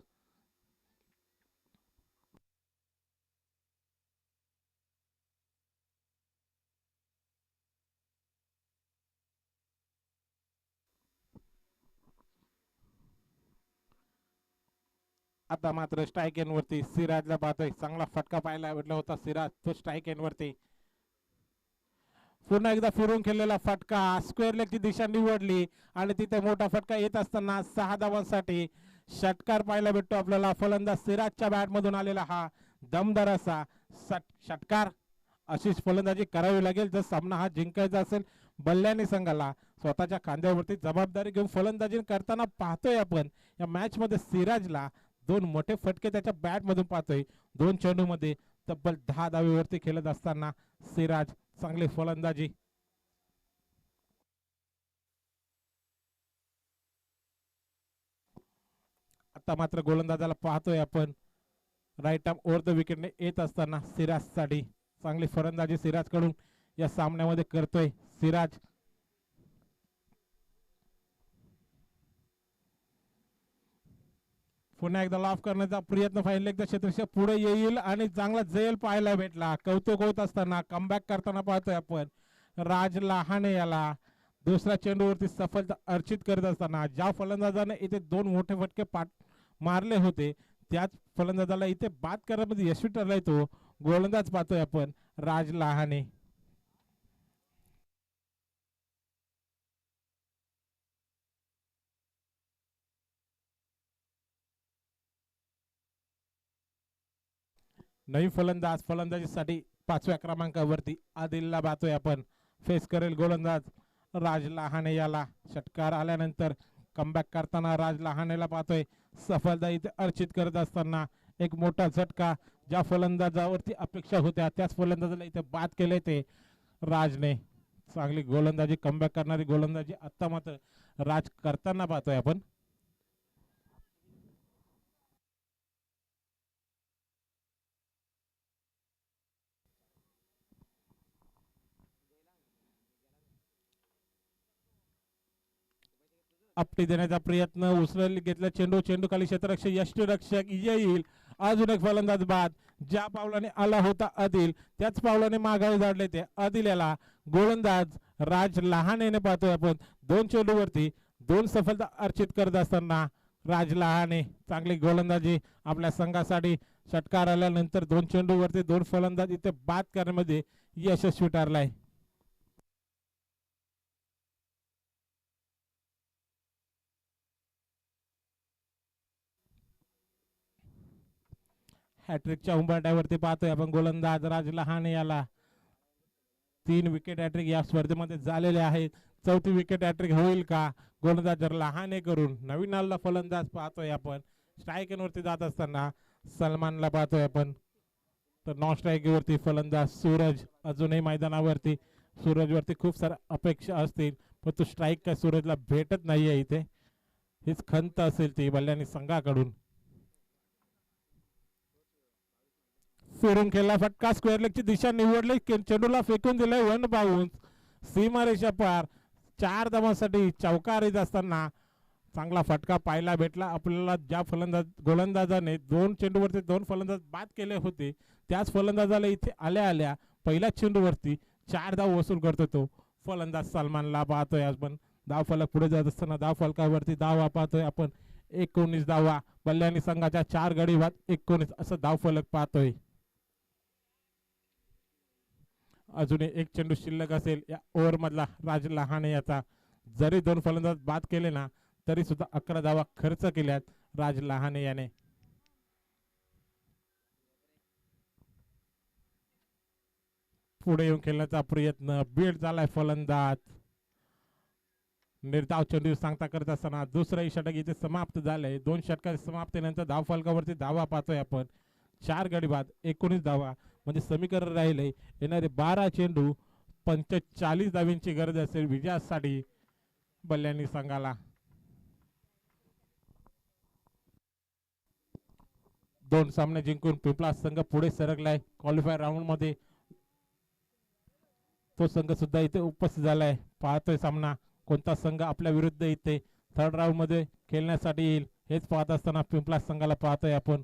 आता मात्र स्ट्राईक एंड वरती सिराजला पाहतोय. चांगला फटका पाहायला भेटला होता सिराज तो स्ट्राईक एंड वरती. पुन्हा एकदा फिरून खेळलेला फटका, स्क्वेअर लेगची दिशा निवडली आणि तिथे मोठा फटका येत असताना 6 धावांसाठी षटकार पाहायला भेटतो आपल्याला. फलंदाज सिराजच्या बॅट मधून आलेला हा दमदार असा षटकार. अशीच फलंदाजी करावी लागेल जर सामना हा जिंकायचा असेल. बल्ल्याने संघाला स्वतःच्या खांद्यावरती जबाबदारी घेऊन फलंदाजी करताना पाहतोय आपण. या मॅच मध्ये सिराजला 2 मोठे फटके त्याच्या बॅट मधून पाहतोय. 2 चेंडू मध्ये तब्बल 10 धावेवरती खेळत असताना सिराज चांगली फलंदाजी. आता मात्र गोलंदाजाला पाहतोय आपण. राईट आर्म ओव्हर द विकेटने येत असताना सिराज साठी चांगली फलंदाजी सिराज कडून या सामन्यामध्ये करतोय सिराज. पुन्हा एकदा लॉफ करण्याचा प्रयत्न पाहिजे. एकदा क्षेत्ररक्षक पुढे येईल आणि चांगला झेल पाहायला भेटला. कौतुक होत असताना कमबॅक करताना पाहतोय आपण राज लहाने याला. दुसऱ्या चेंडूवरती सफलता अर्चित करत असताना ज्या फलंदाजाने इथे 2 मोठे फटके मारले होते त्याच फलंदाजाला इथे बाद करण्यामध्ये यशस्वी ठरलाय तो गोलंदाज पाहतोय आपण राज लहाने. नवीन फलंदाजीसाठी 5व्या क्रमांकावरती आदिलला पाहतोय आपण. फेस करेल गोलंदाज राज लहाने याला. षटकार आल्यानंतर कमबॅक करताना राज लहानेला पाहतोय. सफलता इथे अर्चित करत असताना एक मोठा झटका. ज्या फलंदाजावरती अपेक्षा होत्या त्याच फलंदाजाला इथे बाद केले ते राजने. चांगली गोलंदाजी, कमबॅक करणारी गोलंदाजी आता मात्र राज करताना पाहतोय आपण. आपटी देण्याचा प्रयत्न, उचलून घेतला चेंडू खाली क्षेत्ररक्षक यष्टीरक्षक येईल. अजून एक फलंदाज बाद. ज्या पावलाने आला होता आदिल त्याच पावलाने माघारी धाडले ते आदिल याला. गोलंदाज राज लहानेने पाहतोय आपण. 2 चेंडूवरती 2 सफलता अर्चित करत असताना राज लहाने चांगली गोलंदाजी आपल्या संघासाठी. षटकार आल्यानंतर 2 चेंडूवरती 2 फलंदाज इथे बाद करण्यामध्ये यशस्वी ठरलाय. हॅट्रिकच्या उंबरठ्यावरती पाहतोय आपण गोलंदाज राज लहाने याला. 3 विकेट हॅट्रिक या स्पर्धेमध्ये झालेले आहेत. 4थी विकेट हॅट्रिक होईल का गोलंदाज लहाने करून. नवीन आलेला फलंदाज पाहतोय आपण. स्ट्राईक वरती जात असताना सलमानला पाहतोय आपण. तर नॉन स्ट्राईक वरती फलंदाज सूरज अजूनही मैदानावरती. सूरज वरती खूप साऱ्या अपेक्षा असतील पण तो स्ट्राईक काय सूरजला भेटत नाहीये इथे. हीच खंत असेल ती बल्ल्यानी संघाकडून. फिरून खेळला फटका, स्क्वेअर लेगची दिशा निवडली, चेंडूला फेकून दिलाय 1 बाउन्स. सीमारेषा पार. 4 धावांसाठी चौकार येत असताना चांगला फटका पाहायला भेटला आपल्याला. ज्या गोलंदाजाने 2 चेंडूवरती 2 फलंदाज बाद केले होते त्याच फलंदाजाला इथे आल्या आल्या पहिल्या चेंडूवरती 4 धाव वसूल करतो तो फलंदाज सलमानला पाहतोय आपण. धाव फलक पुढे जात असताना धाव फलकावरती धावा पाहतोय आपण. 19 धावा बल्ल्यानी संघाच्या 4 गडी बाद 19 असं धाव फलक पाहतोय. अजूनही एक चेंडू शिल्लक असेल या ओव्हर मधला राज लहाने याचा. जरी 2 फलंदाज बाद केले ना तरी सुद्धा 11 धावा खर्च केल्यात राज लहाने याने. पुढे येऊन खेळण्याचा प्रयत्न बीड झालाय फलंदाज. निर्धाव चेंडू सांगता करत असताना दुसरंही षटक इथे समाप्त झालंय. 2 षटकार समाप्तीनंतर धाव फलकावरती धावा पाहतोय आपण. 4 गडी बाद 19 धावा म्हणजे समीकरण राहिले येणारे 12 चेंडू 45 धावींची गरज असेल विजयासाठी बल्ल्यानी संघाला. 2 सामने जिंकून पिंपळा संघ पुढे सरकलाय क्वालिफायर राऊंड मध्ये. तो संघ सुद्धा इथे उपस्थित झालाय. पाहतोय सामना कोणता संघ आपल्या विरुद्ध इथे थर्ड राऊंड मध्ये खेळण्यासाठी येईल हेच पाहत असताना पिंपळा संघाला पाहतोय आपण.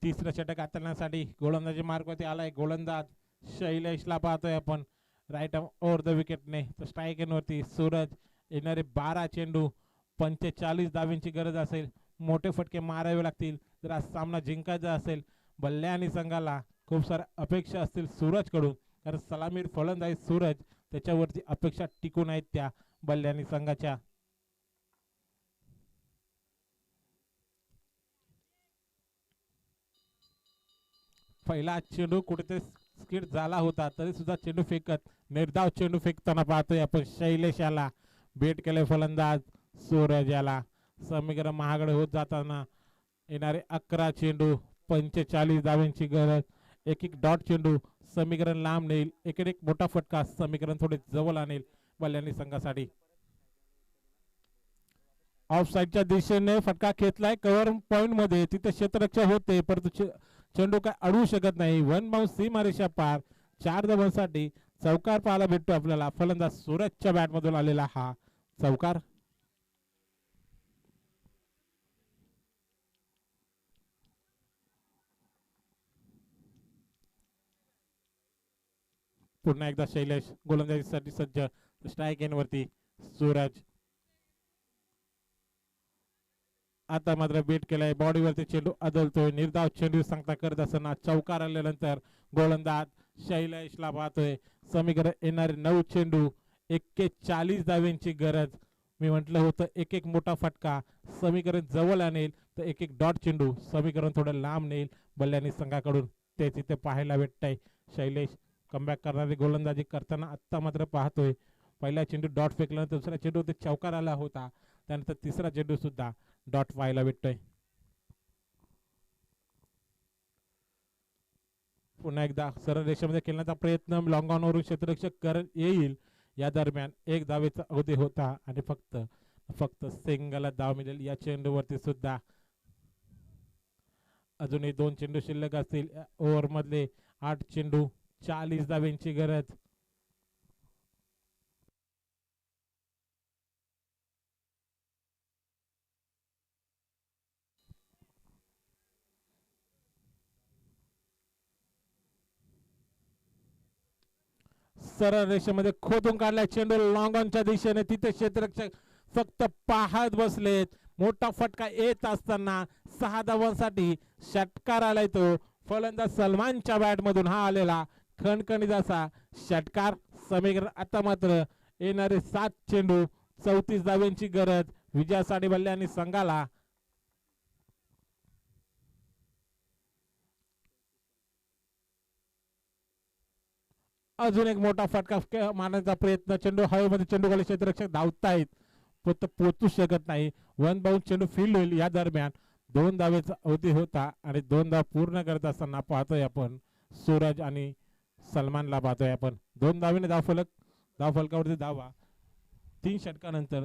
तिसरं षटक हाताळण्यासाठी गोलंदाजी मार्गावरती आलाय गोलंदाज शैलेशला पाहतोय आपण. राईट आर्म ओव्हर द विकेटने स्ट्राईक वरती सूरज. येणारे 12 चेंडू 45 धावींची गरज असेल. मोठे फटके मारावे लागतील जर हा सामना जिंकायचा असेल. बल्ल्या आणि संघाला खूप साऱ्या अपेक्षा असतील सूरज कडून कारण सलामीर फलंदाज सूरज त्याच्यावरती अपेक्षा टिकून आहेत त्या बल्ल्या आणि संघाच्या. पहिला चेंडू कुठेतरी स्किट झाला होता तरी सुद्धा चेंडू फेकत निर्धाव चेंडू फेकताना पाहतोय आपण शैलेश याला. बेट केले फलंदाज सूरज याला. समीकरण महागडे होत जाताना येणारे 11 चेंडू 45 धावांची गरज. एक डॉट चेंडू समीकरण लांब नेईल. एक मोठा फटका समीकरण थोडे जवळ आणेल बल्ल्यानी संघासाठी. ऑफ साईडच्या दिशेने फटका खेचलाय कव्हर पॉइंट मध्ये. तिथे क्षेत्ररक्षक होते परंतु चेंडू काय अडवू शकत नाही. 1 बाउंस सीमारेषा पार 4 धावांसाठी चौकार पाहायला भेटतो आपल्याला. फलंदाज सूरजच्या बॅट मधून आलेला हा चौकार. पुन्हा एकदा शैलेश गोलंदाजीसाठी सज्ज. स्ट्राईक एन वरती सूरज. आता मात्र बीट केलाय बॉडीवरती चेंडू आदळतोय. निर्धाव चेंडू सांगता करत असताना चौकार आल्यानंतर गोलंदाज शैलेशला पाहतोय. समीकरण येणारे 9 चेंडू 41 धावांची गरज. मी म्हटलं होतं एक मोठा फटका समीकरण जवळ आणेल तर एक डॉट चेंडू समीकरण थोडं लांब नेईल बल्ल्यानी संघाकडून. तेच इथे पाहायला भेटतंय. शैलेश कमबॅक करणारी गोलंदाजी करताना आत्ता मात्र पाहतोय. पहिला चेंडू डॉट फेकल्यानंतर दुसरा चेंडू ते चौकार आला होता. त्यानंतर तिसरा चेंडू सुद्धा डॉट पाहायला भेटतोय. पुन्हा एकदा सरळ रेषेमध्ये खेळण्याचा प्रयत्न लॉंग ऑन वरून क्षेत्ररक्षक करत येईल. या दरम्यान 1 धावेचा अवधी होता आणि फक्त सिंगल धाव मिळेल या चेंडूवरती सुद्धा. अजूनही 2 चेंडू शिल्लक असतील. ओव्हर मधले 8 चेंडू 40 धावेंची गरज. सरळ रेषेमध्ये खोदून काढलाय चेंडू लॉंग ऑनच्या दिशेने. तिथे क्षेत्ररक्षक फक्त पाहत बसलेत. मोठा फटका येत असताना 6 धावांसाठी षटकार आलाय तो फलंदाज सलमानच्या बॅट मधून हा आलेला खणखणीत असा षटकार. समीकरण आता मात्र येणारे 7 चेंडू 34 धावांची गरज विजयासाठी बल्ल्यानी संघाला. अजून एक मोठा फटका मारण्याचा प्रयत्न. चेंडू हवेमध्ये चेंडू खाली क्षेत्ररक्षक धावतायत पोचू शकत नाही. 1 बाउंस चेंडू फील्ड होईल. या दरम्यान 2 धावेचा अवधी होता आणि 2 धाव पूर्ण करत असताना पाहतोय आपण सूरज आणि सलमानला पाहतोय आपण 2 धावेने धावफलकावरती धावा 3 षटकानंतर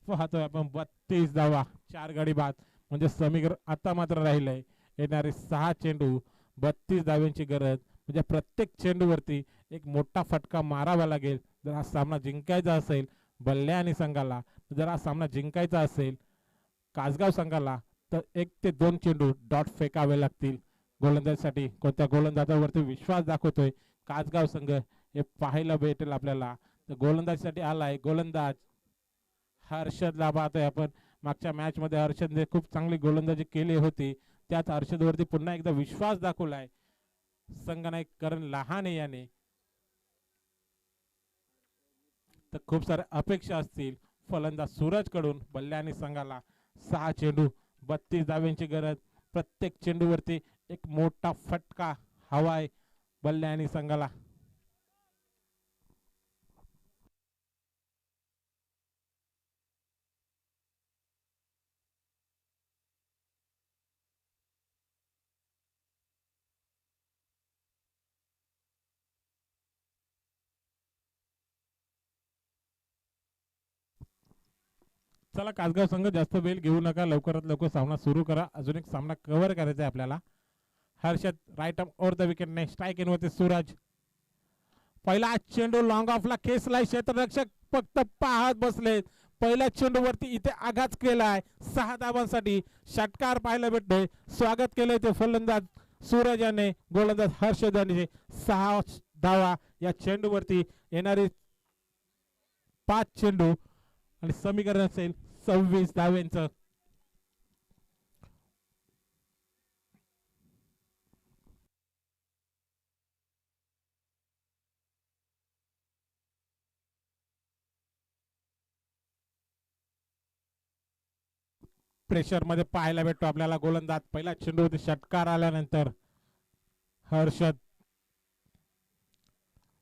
पाहतोय आपण 32 धावा 4 गडी बाद म्हणजे समीकरण आता मात्र राहिलंय येणारे 6 चेंडू 32 धाव्यांची गरज म्हणजे प्रत्येक चेंडूवरती एक मोठा फटका मारावा लागेल जर हा सामना जिंकायचा असेल बल्ल्या आणि संघाला. जर हा सामना जिंकायचा असेल कासगाव संघाला तर 1 ते 2 चेंडू डॉट फेकावे लागतील गोलंदाजीसाठी. कोणत्या गोलंदाजावरती विश्वास दाखवतोय कासगाव संघ हे पाहायला भेटेल आपल्याला. तर गोलंदाजीसाठी आलाय गोलंदाज हर्षदला पाहतोय आपण. मागच्या मॅच मध्ये हर्षदने खूप चांगली गोलंदाजी केली होती. त्याच हर्षदवरती पुन्हा एकदा विश्वास दाखवलाय संघनायक करण लहाने याने. तर खूप साऱ्या अपेक्षा असतील फलंदाज सूरज कडून. बल्ल्या आणि संघाला 6 चेंडू 32 धाव्यांची गरज. प्रत्येक चेंडूवरती एक मोठा फटका हवाय बल्ल्या आणि संघाला. चला कासगाव संघ जास्त वेळ घेऊ नका लवकरात लवकर सामना सुरू करा. अजून एक सामना कव्हर करायचा आहे आपल्याला. Harshad right arm over the विकेटने स्ट्राईक इन वरती सूरज. पहिला चेंडू लॉंग ऑफला खेचलाय क्षेत्ररक्षक फक्त पाहत बसलेत. पहिल्या चेंडूवरती इथे आघात केलाय 6 धावांसाठी षटकार पाहायला भेटतोय. स्वागत केलंय ते फलंदाज सूरज याने गोलंदाज हर्षद याने. 6 धावा या चेंडूवरती येणारे 5 चेंडू आणि समीकरण असेल 26 धाव्यांचं. प्रेशर मध्ये पाहायला भेटतो आपल्याला गोलंदाज. पहिला चेंडूवरती षटकार आल्यानंतर हर्षद.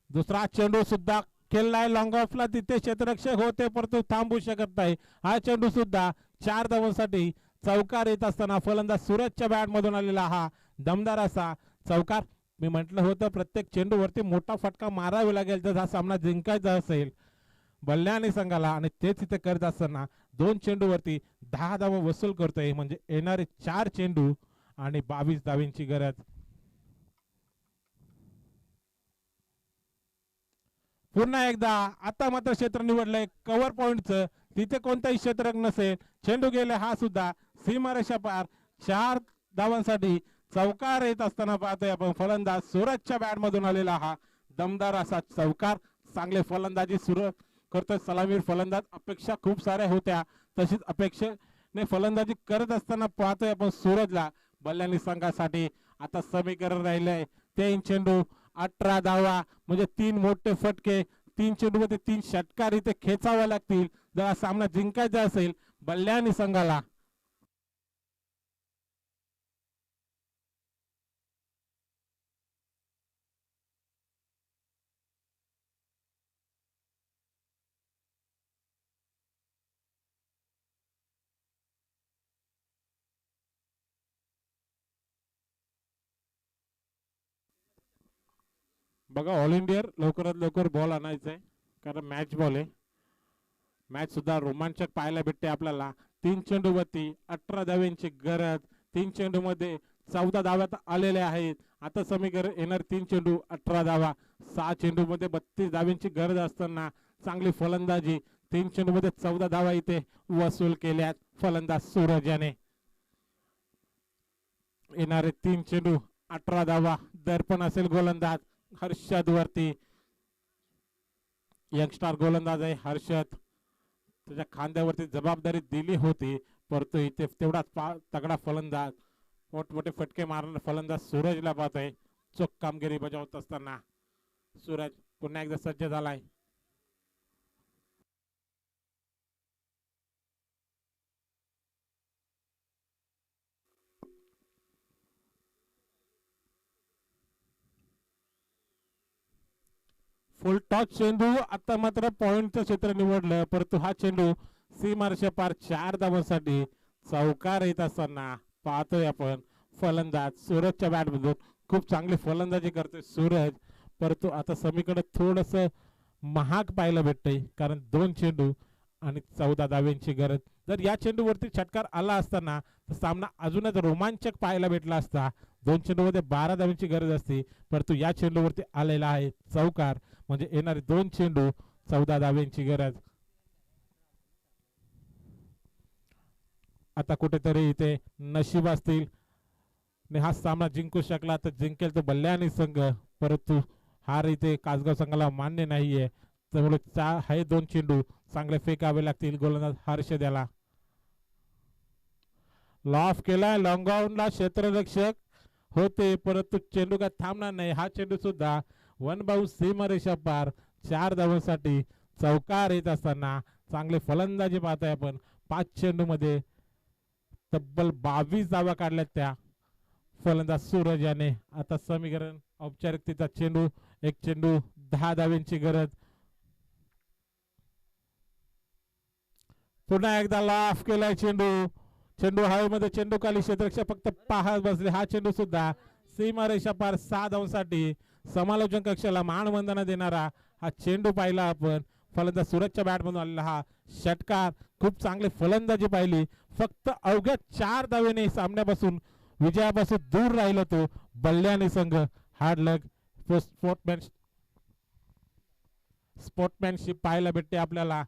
दुसरा चेंडू सुद्धा खेळलाय लॉंग ऑफला. तिथे क्षेत्ररक्षक होते परंतु थांबू शकत नाही. हा चेंडू सुद्धा 4 धावांसाठी चौकार येत असताना फलंदाज सूरजच्या बॅट मधून आलेला हा दमदार असा चौकार. मी म्हटलं होतं प्रत्येक चेंडूवरती मोठा फटका मारावा लागेल जर हा सामना जिंकायचा असेल बल्ल्या आणि संघाला. आणि तेच इथे करत असताना 2 चेंडूवरती 10 धावा वसूल करतोय म्हणजे येणारे 4 चेंडू आणि 22 धावांची गरज. पुन्हा एकदा आता मात्र क्षेत्र निवडलंय कव्हर पॉइंटचं. तिथे कोणताही क्षेत्ररक्षक नसेल. चेंडू गेले हा सुद्धा सीमारेषा पार 4 धावांसाठी चौकार येत असताना पाहतोय आपण फलंदाज सूरजच्या बॅट मधून आलेला हा दमदार असा चौकार. चांगले फलंदाजी सुरू करतोय सलामीर फलंदाज. अपेक्षा खूप साऱ्या होत्या तशीच अपेक्षेने फलंदाजी करत असताना पाहतोय आपण सूरजला. बल्ल्यानी संघासाठी आता समीकरण राहिलंय 3 चेंडू 18 धावा म्हणजे 3 मोठे फटके. 3 चेंडू मध्ये 3 षटकार इथे खेचावा लागतील जर हा सामना जिंकायचा असेल बल्ल्या आणि संघाला. बघा ऑल इंडिया लवकरात लवकर बॉल आणायचा आहे कारण मॅच बॉल आहे. मॅच सुद्धा रोमांचक पाहायला भेटते आपल्याला. 3 चेंडूवरती 18 धाव्यांची गरज. 3 चेंडू मध्ये 14 धाव्यात आलेले आहेत. आता समीकरण येणार 3 चेंडू 18 धावा. 6 चेंडू मध्ये 32 धाव्यांची गरज असताना चांगली फलंदाजी. 3 चेंडू मध्ये 14 धावा इथे वसूल केल्यात फलंदाज सूरज याने. येणारे 3 चेंडू 18 धावा. दर्पण असेल गोलंदाज हर्षद वरती. यंगस्टार गोलंदाज आहे हर्षद. त्याच्या खांद्यावरती जबाबदारी दिली होती परंतु इथे तेवढाच तगडा फलंदाज मोठमोठे फटके मारणारा फलंदाज सूरजला पाहतोय. चोख कामगिरी बजावत असताना सूरज पुन्हा एकदा सज्ज झालाय. फुल टॉस चेंडू आता मात्र पॉइंटचं क्षेत्र निवडलं परंतु हा चेंडू सीमारेषा पार 4 धावांसाठी चौकार येत असताना पाहतोय आपण फलंदाज सूरजच्या बॅटमधून खूप चांगली फलंदाजी करतोय सूरज, परंतु आता समीकडे थोडस महाग पाहायला भेटतंय, कारण 2 चेंडू आणि 14 धाव्यांची गरज. जर या चेंडूवरती षटकार आला असताना तर सामना अजूनच रोमांचक पाहायला भेटला असता. 2 चेंडूमध्ये 12 धाव्यांची गरज असते, परंतु या चेंडूवरती आलेला आहे चौकार, म्हणजे येणारे 2 चेंडू 14 धाव्यांची गरज. आता कुठेतरी इथे नशीब असतील आणि हा सामना जिंकू शकला तर जिंकेल तो बल्ल्याणी संघ, परंतु हार इथे कासगाव संघाला मान्य नाहीये. त्यामुळे हे 2 चेंडू चांगले फेकावे लागतील गोलंदाज हर्षद्याला. लॉफ केलाय लॉंग ऑनला, क्षेत्ररक्षक होते परंतु चेंडू काय थांबणार नाही. हा चेंडू सुद्धा 1 बाउंस सीमारेषा पार 4 धावांसाठी चौकार येत असताना चांगले फलंदाजी पाहताय आपण. 5 चेंडू मध्ये तब्बल 22 धावा काढल्यात त्या फलंदाज सूरज याने. आता समीकरण औपचारिकतेचा चेंडू, 1 चेंडू 10 धाव्यांची गरज. पुन्हा एकदा लाफ केलाय चेंडू, चेंडू हवेमध्ये, चेंडू खाली, क्षेत्ररक्षक फक्त पाहत बसले. हा चेंडू सुद्धा सीमारेषा पार 6 धावांसाठी समालोचन कक्षाला मानवंदना देणारा हा चेंडू पाहिला आपण. फलंदाज सूरजच्या बॅटमधून आलेला हा षटकार, खूप चांगली फलंदाजी पाहिली. फक्त अवघ्या 4 धावेने सामन्यापासून, विजयापासून दूर राहिला तो बल्ल्याणी संघ. हार्ड लक, स्पोर्टमॅनशिप पाहायला भेटते आपल्याला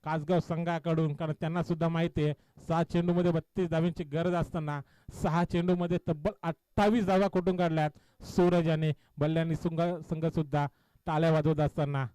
कासगाव संघाकडून, कारण त्यांना सुद्धा माहिती आहे 6 चेंडू मध्ये 32 धाव्यांची गरज असताना 6 चेंडू मध्ये तब्बल 28 धावा कुठून काढल्यात सूरज याने. बल्ल्याणी संघ सुद्धा टाळ्या वाजवत असताना